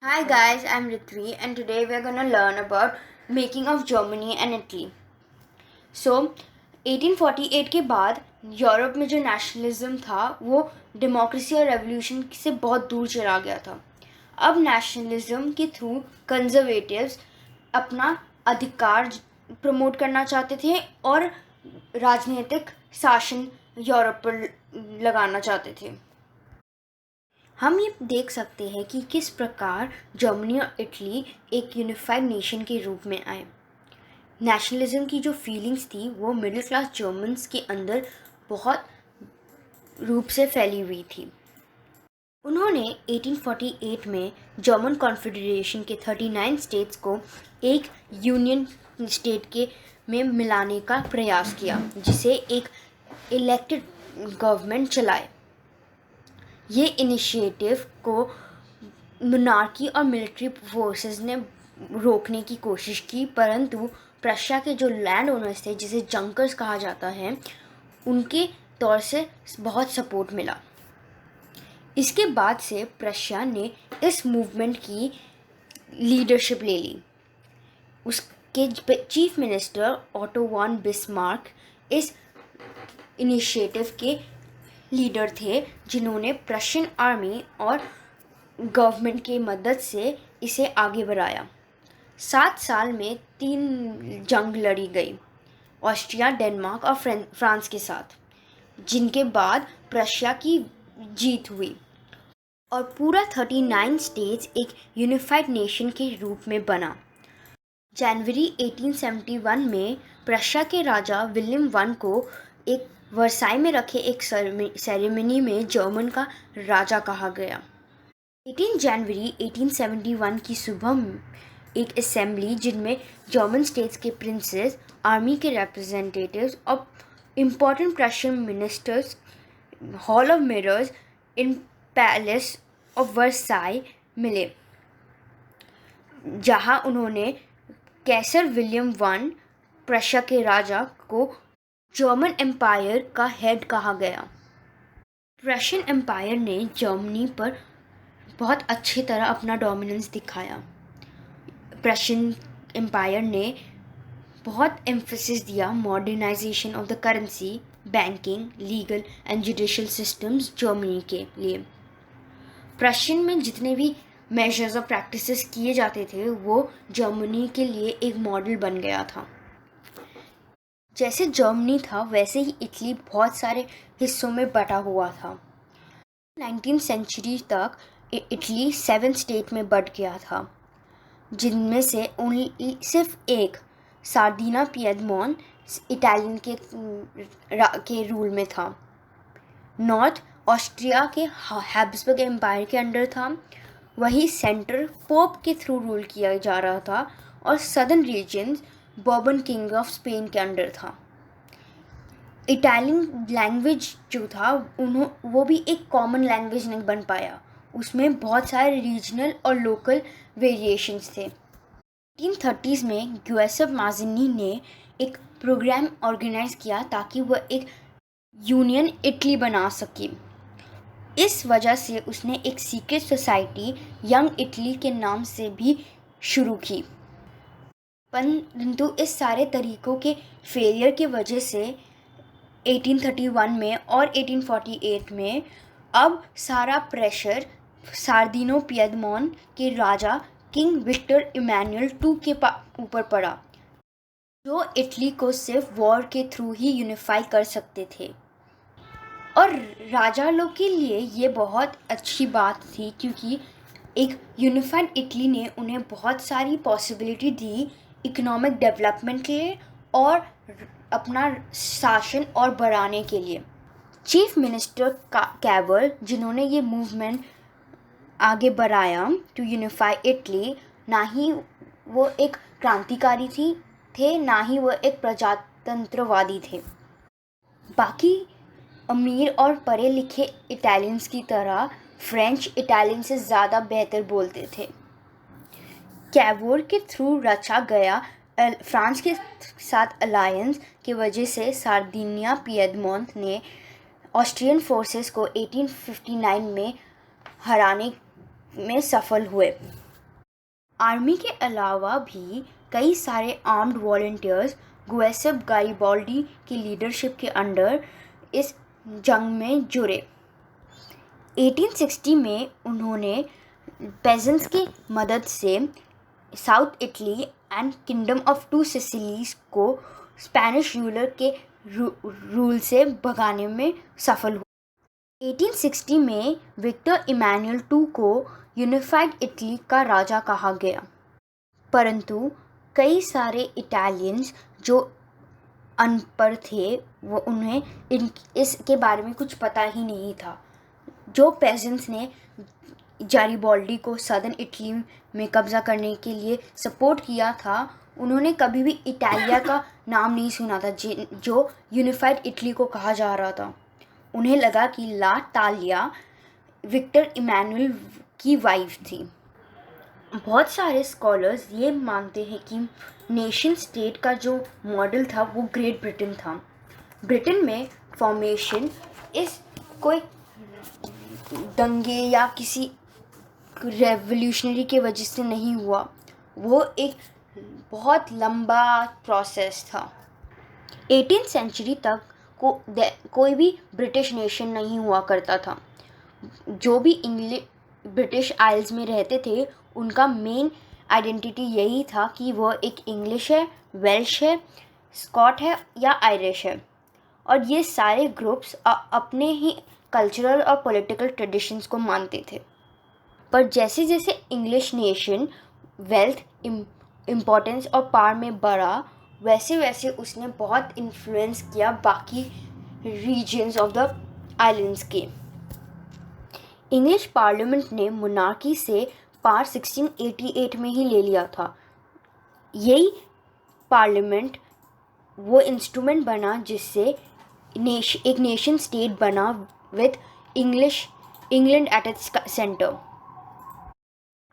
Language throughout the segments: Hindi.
Hi guys, I'm Ritvi and today we're going to learn about making of Germany and Italy. So 1848 के बाद यूरोप में जो नेशनलिज्म था वो डेमोक्रेसी और रेवोल्यूशन से बहुत दूर चला गया था. अब नेशनलिज्म के थ्रू कंजर्वेटिव्स अपना अधिकार प्रमोट करना चाहते थे और राजनीतिक शासन यूरोप पर लगाना चाहते थे. हम ये देख सकते हैं कि किस प्रकार जर्मनी और इटली एक यूनिफाइड नेशन के रूप में आए. नेशनलिज्म की जो फीलिंग्स थी वो मिडिल क्लास जर्मन्स के अंदर बहुत रूप से फैली हुई थी. उन्होंने 1848 में जर्मन कॉन्फेडरेशन के 39 स्टेट्स को एक यूनियन स्टेट के में मिलाने का प्रयास किया जिसे एक इलेक्टेड गवर्नमेंट चलाए. ये इनिशिएटिव को मोनार्की और मिलिट्री फोर्सेस ने रोकने की कोशिश की, परंतु प्रशिया के जो लैंड ओनर्स थे जिसे जंकर्स कहा जाता है उनके तौर से बहुत सपोर्ट मिला. इसके बाद से प्रशिया ने इस मूवमेंट की लीडरशिप ले ली. उसके chief minister Otto von Bismarck इस इनिशिएटिव के लीडर थे जिन्होंने प्रशियन आर्मी और गवर्नमेंट की मदद से इसे आगे बढ़ाया. 7 साल में 3 जंग लड़ी गई, ऑस्ट्रिया, डेनमार्क और फ्रांस के साथ, जिनके बाद प्रशिया की जीत हुई और पूरा 39 स्टेट्स एक यूनिफाइड नेशन के रूप में बना. जनवरी 1871 में प्रशिया के राजा विलियम वन को एक वर्साई में रखे एक सेरेमनी में जर्मन का राजा कहा गया. 18 जनवरी 1871 की सुबह एक असेंबली जिनमें जर्मन स्टेट्स के प्रिंसेस, आर्मी के रिप्रेजेंटेटिव्स और important Prussian ministers hall of mirrors in palace of Versailles मिले, जहां उन्होंने कैसर विलियम वन, प्रशिया के राजा, को जर्मन एम्पायर का हेड कहा गया. प्रशियन एम्पायर ने जर्मनी पर बहुत अच्छी तरह अपना डोमिनेंस दिखाया. प्रशियन एम्पायर ने बहुत एम्फेसिस दिया modernisation of the currency, banking, legal and judicial systems Germany के लिए. प्रशियन में जितने भी मेजर्स और प्रैक्टिसेस किए जाते थे वो जर्मनी के लिए एक मॉडल बन गया था. जैसे जर्मनी था वैसे ही इटली बहुत सारे हिस्सों में बटा हुआ था. 19वीं सेंचुरी तक इटली 7 स्टेट में बट गया था, जिनमें से सिर्फ एक सार्डिना पिएडमोंट इटालियन के रूल में था. नॉर्थ ऑस्ट्रिया के हैब्सबर्ग एम्पायर के अंडर था, वही सेंटर पोप के थ्रू रूल किया जा रहा था और southern regions Bourbon king of Spain के अंडर था. इटालियन लैंग्वेज जो था वो भी एक कॉमन लैंग्वेज नहीं बन पाया, उसमें बहुत सारे रीजनल और लोकल वेरिएशंस थे. 1930s में ग्युसेप माज़िनी ने एक प्रोग्राम ऑर्गेनाइज किया ताकि वह एक यूनियन इटली बना सके. इस वजह से उसने एक सीक्रेट सोसाइटी यंग इटली के नाम से भी शुरू की, परंतु इस सारे तरीक़ों के फेलियर की वजह से 1831 में और 1848 में अब सारा प्रेशर सार्दिनो पिएडमोंट के राजा किंग विक्टर इमैनुअल II के ऊपर पड़ा, जो इटली को सिर्फ वॉर के थ्रू ही यूनिफाई कर सकते थे. और राजा लोग के लिए ये बहुत अच्छी बात थी क्योंकि एक यूनिफाइड इटली ने उन्हें बहुत सारी पॉसिबिलिटी दी इकोनॉमिक डेवलपमेंट के लिए और अपना शासन और बढ़ाने के लिए. चीफ मिनिस्टर कैवर, जिन्होंने ये मूवमेंट आगे बढ़ाया टू यूनिफाई इटली, ना ही वो एक क्रांतिकारी थे ना ही वो एक प्रजातंत्रवादी थे. बाकी अमीर और पढ़े लिखे इटालियंस की तरह फ्रेंच इटालियन से ज़्यादा बेहतर बोलते थे. कैवोर के थ्रू रचा गया फ्रांस के साथ अलायंस की वजह से सार्दिनिया पिएडमोंट ने ऑस्ट्रियन फोर्सेस को 1859 में हराने में सफल हुए. आर्मी के अलावा भी कई सारे आर्म्ड वॉलंटियर्स गुएसेप गारिबाल्डी की लीडरशिप के अंडर इस जंग में जुड़े। 1860 में उन्होंने पेजेंट्स की मदद से south Italy and kingdom of two Sicilies को स्पेनिश रूलर के रूल से भगाने में सफल हुए। 1860 में विक्टर इमैनुअल II को यूनिफाइड इटली का राजा कहा गया, परंतु कई सारे इटालियंस जो अनपढ़ थे वो उन्हें इसके बारे में कुछ पता ही नहीं था। जो पेजेंट्स ने गारिबाल्डी को सदर्न इटली में कब्जा करने के लिए सपोर्ट किया था, उन्होंने कभी भी इटालिया का नाम नहीं सुना था जो यूनिफाइड इटली को कहा जा रहा था। उन्हें लगा कि ला तालिया विक्टर इमैनुअल की वाइफ थी। बहुत सारे स्कॉलर्स ये मानते हैं कि नेशन स्टेट का जो मॉडल था वो ग्रेट ब्रिटेन था। ब्रिटेन में फॉर्मेशन इस कोई दंगे या किसी रेवोल्यूशनरी के वजह से नहीं हुआ, वो एक बहुत लंबा प्रोसेस था। 18th सेंचुरी तक कोई भी ब्रिटिश नेशन नहीं हुआ करता था। जो भी ब्रिटिश आइल्स में रहते थे उनका मेन आइडेंटिटी यही था कि वह एक इंग्लिश है, वेल्श है, स्कॉट है या आयरिश है, और ये सारे ग्रुप्स अपने ही कल्चरल और पॉलिटिकल ट्रेडिशंस को मानते थे। पर जैसे जैसे इंग्लिश नेशन वेल्थ, इम्पोर्टेंस और पावर में बढ़ा, वैसे वैसे उसने बहुत इन्फ्लुएंस किया बाकी रीजन्स ऑफ द आइलैंड्स के। इंग्लिश पार्लियामेंट ने मोनार्की से पावर 1688 में ही ले लिया था। यही पार्लियामेंट वो इंस्ट्रूमेंट बना जिससे एक नेशन स्टेट बना with England at its centre.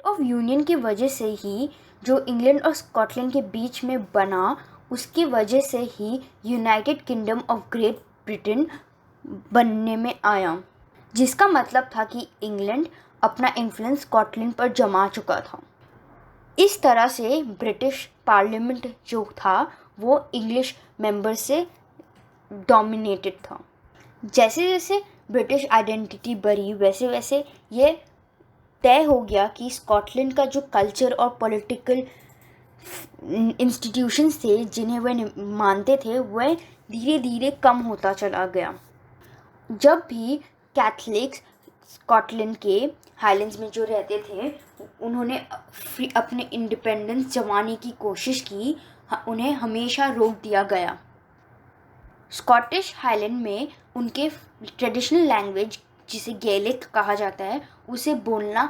Of union की वजह से ही जो इंग्लैंड और स्कॉटलैंड के बीच में बना, उसकी वजह से ही United Kingdom of Great Britain बनने में आया, जिसका मतलब था कि इंग्लैंड अपना इन्फ्लुएंस स्कॉटलैंड पर जमा चुका था। इस तरह से ब्रिटिश पार्लियामेंट जो था वो इंग्लिश मेंबर से डोमिनेटेड था। जैसे जैसे ब्रिटिश आइडेंटिटी बढ़ी वैसे वैसे ये तय हो गया कि स्कॉटलैंड का जो कल्चर और पॉलिटिकल इंस्टीट्यूशंस थे जिन्हें वह मानते थे वह धीरे धीरे कम होता चला गया। जब भी कैथलिक्स स्कॉटलैंड के हाईलैंड्स में जो रहते थे उन्होंने अपने इंडिपेंडेंस जमाने की कोशिश की, उन्हें हमेशा रोक दिया गया। स्कॉटिश हाईलैंड में उनके ट्रेडिशनल लैंग्वेज जिसे गैलिक कहा जाता है उसे बोलना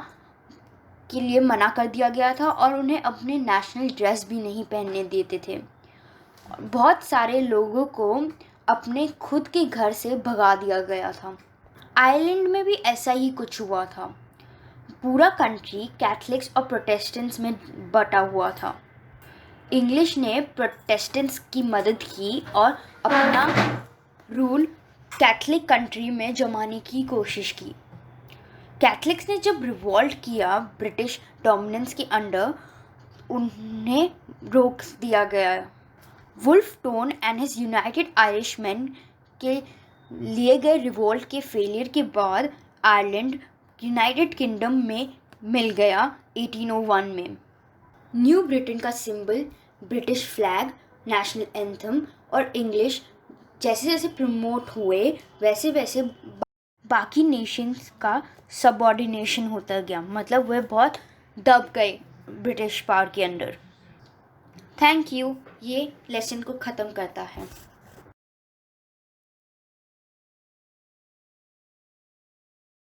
के लिए मना कर दिया गया था और उन्हें अपने नेशनल ड्रेस भी नहीं पहनने देते थे। बहुत सारे लोगों को अपने खुद के घर से भगा दिया गया था। आयरलैंड में भी ऐसा ही कुछ हुआ था। पूरा कंट्री कैथलिक्स और प्रोटेस्टेंट्स में बटा हुआ था। इंग्लिश ने प्रोटेस्टेंट्स की मदद की और अपना रूल कैथलिक कंट्री में जमाने की कोशिश की। कैथलिक्स ने जब रिवॉल्ट किया ब्रिटिश डोमिनेंस के अंडर, उन्हें रोक दिया गया। Wolfe Tone and his United Irishmen के लिए गए रिवॉल्ट के फेलियर के बाद आयरलैंड यूनाइटेड किंगडम में मिल गया 1801 में। न्यू ब्रिटेन का symbol, British flag, national anthem और इंग्लिश जैसे जैसे प्रमोट हुए वैसे वैसे बाकी नेशंस का सबऑर्डिनेशन होता गया, मतलब वह बहुत दब गए ब्रिटिश पावर के अंडर। थैंक यू, ये लेसन को ख़त्म करता है।